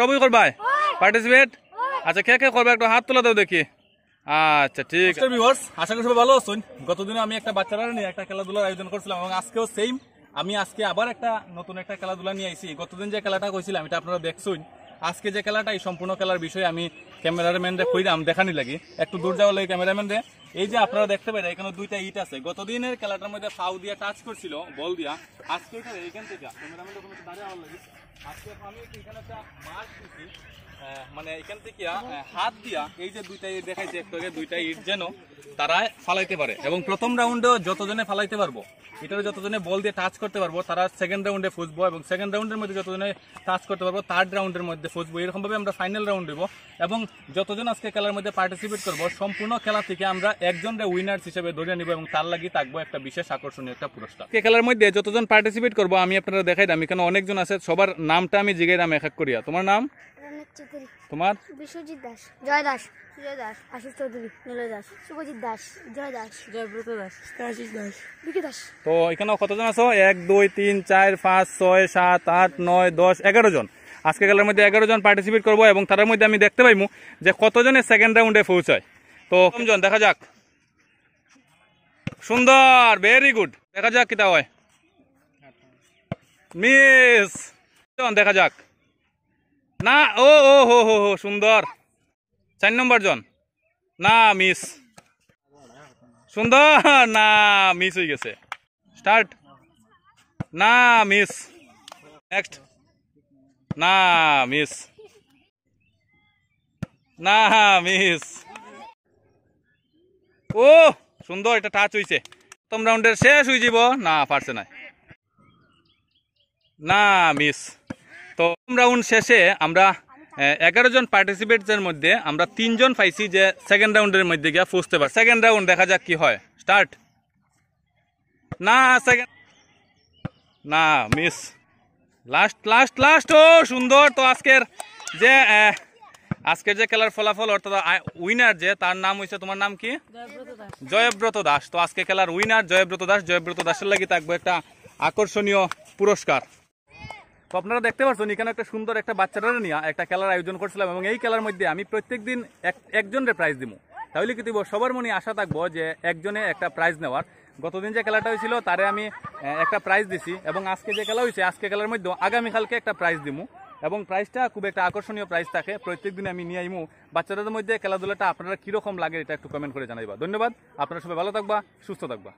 সবই করবাই পার্টিসিপেট? আচ্ছা কে কে করবে একটু হাত তুলে দাও দেখি। আচ্ছা ঠিক আছে ভিউয়ার্স, আশা করি সবাই ভালো আছেন। গতদিনে আমি একটা বাচ্চারা নিয়ে একটা খেলাধুলার আয়োজন করছিলাম এবং আজকেও সেম আমি আজকে আবার একটা নতুন একটা খেলাধুলা নিয়ে আইছি। গতদিন যে খেলাটা কইছিলাম এটা আপনারা দেখছেন। আজকে যে খেলাটা এই সম্পূর্ণ খেলার বিষয়ে আমি ক্যামেরাম্যানরে কইরাম দেখানি লাগি, একটু দূর যাওয়া লাগে ক্যামেরাম্যানরে। এই যে আপনারা দেখতে পারেন এখানে দুইটা ইট আছে। গতদিনের খেলাটার মধ্যে ফাউ দিয়া টাচ করছিল বল দিয়া, আজকে এটা এইখান থেকে ক্যামেরাম্যান ওখানে দাঁড়িয়ে আমার লাগে। আজকে আমি এখানে একটা মার্ক দিছি, মানে এখান থেকে হাত দিয়া এই যে দুইটা ইট দেখাইছে একটু আগে, দুইটা ইট যেন তারা ফালাইতে পারে এবং প্রথম রাউন্ডেও যতজনে ফালাইতে পারবো, এটার যতজনে বল দিয়ে টাচ করতে পারবো তারা সেকেন্ড রাউন্ডে ফুসবো এবং সেকেন্ড রাউন্ডের মধ্যে যতজনে টাচ করতে পারবো থার্ড রাউন্ডের মধ্যে ফুসবো। এরকম ভাবে আমরা ফাইনাল রাউন্ড দেবো এবং যতজন আজকে খেলার মধ্যে পার্টিসিপেট করবো সম্পূর্ণ খেলা থেকে আমরা একজনরে উইনার্স হিসেবে ধরে নিব এবং তার লাগি থাকবো একটা বিশেষ আকর্ষণীয় একটা পুরস্কার। খেলার মধ্যে যতজন পার্টিসিপেট করবো আমি আপনারা দেখাই দাম, এখানে অনেকজন আছে, সবার নামটা আমি জিগাইলাম এক এক করিয়া। তোমার নাম? তোমার? বিশ্বজিৎ দাস, জয় দাস, সুজয় দাস, আশিস চৌধুরী, নীলয় দাস, শুভজিৎ দাস, জয় দাস, জয়ব্রত দাস, আশিস দাস, বিকি দাস। তো এখানে কতজন আছো? 1 2 3 4 5 6 7 8 9 10 11 জন। আজকে খেলার মধ্যে 11 জন পার্টিসিপেট করবো এবং তার মধ্যে আমি দেখতে পাইমু যে কতজনে সেকেন্ড রাউন্ডে পৌঁছায়। তো কতজন দেখা যাক। সুন্দর, ভেরি গুড। দেখা যাক কিটা হয়। মিস দেখা যাক না, ও ও হো হো হো সুন্দর। 4 নম্বর জন না, মিস। সুন্দর না, মিস হয়ে গেছে। স্টার্ট না, মিস। নেক্সট না, মিস। না, মিস। ও সুন্দর, এটা টাচ হইছে। প্রথম রাউন্ডের শেষ হয়ে যাব না, পারছে না, না, মিস। তো প্রথম রাউন্ড শেষে আমরা 11 জন পার্টিসিপেটসের মধ্যে আমরা 3 জন পাইছি যে সেকেন্ড রাউন্ডের মধ্যে গিয়া পৌঁছতে পারে। সেকেন্ড রাউন্ড দেখা যাক কি হয়। স্টার্ট না, সেকেন্ড না, মিস। লাস্ট লাস্ট লাস্ট, ও সুন্দর। তো আজকের যে খেলার ফলাফল অর্থাৎ উইনার যে তার নাম হয়েছে, তোমার নাম কি? জয়ব্রত দাস। তো আজকে খেলার উইনার জয়ব্রত দাস। জয়ব্রত দাসের লাগি থাকবে একটা আকর্ষণীয় পুরস্কার। তো আপনারা দেখতে পাচ্ছেন এখানে একটা সুন্দর একটা বাচ্চারা নিয়ে একটা খেলার আয়োজন করছিলাম এবং এই খেলার মধ্যে আমি প্রত্যেকদিন একজনের প্রাইজ দিব। তাহলে কি দিব, সবার মনে আশা থাকবো যে একজনে একটা প্রাইজ নেওয়ার। গতদিন যে খেলাটা হয়েছিল তারে আমি একটা প্রাইজ দিছি এবং আজকে যে খেলা হয়েছে আজকে খেলার মধ্যে আগামীকালকে একটা প্রাইজ দিব এবং প্রাইজটা খুব একটা আকর্ষণীয় প্রাইজ থাকে। প্রত্যেকদিন আমি নিয়ে আইমু। বাচ্চাদের মধ্যে খেলাধুলাটা আপনারা কিরকম লাগে এটা একটু কমেন্ট করে জানাইবা। ধন্যবাদ। আপনারা সবাই ভালো থাকবা, সুস্থ থাকবা।